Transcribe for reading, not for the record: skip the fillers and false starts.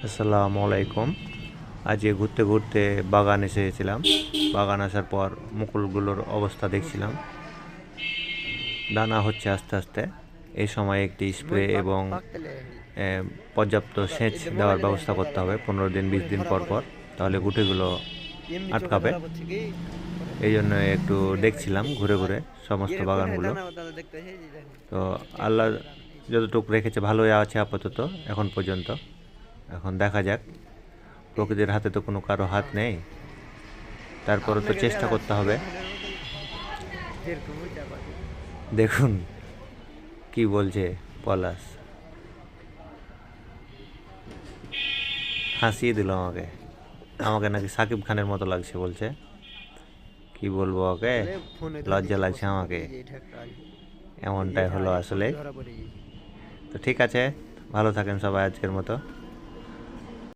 আসসালামু আলাইকুম। আজকে ঘুরতে ঘুরতে বাগান এসেছিলাম। বাগান আসার পর মুকুলগুলোর অবস্থা দেখছিলাম। দানা হচ্ছে আস্তে আস্তে। এই সময় একটি স্প্রে এবং পর্যাপ্ত সেচ দেওয়ার ব্যবস্থা করতে হবে 15 দিন 20 দিন পর পর, তাহলে গুটিগুলো আটকাবে। এই জন্য একটু দেখছিলাম ঘুরে ঘুরে সমস্ত বাগানগুলো। তো আল্লাহ যতটুকু রেখেছে ভালোই আছে আপাতত এখন পর্যন্ত। এখন দেখা যাক, প্রকৃতির হাতে তো কোনো কারো হাত নেই, তারপরে তো চেষ্টা করতে হবে। দেখুন কি বলছে পলাশ, হাসিয়ে দিল আমাকে। আমাকে নাকি সাকিব খানের মতো লাগছে বলছে। কি বলবো ওকে, লজ্জা লাগছে আমাকে। এমনটাই হলো আসলে। তো ঠিক আছে, ভালো থাকেন সবাই আজকের মতো।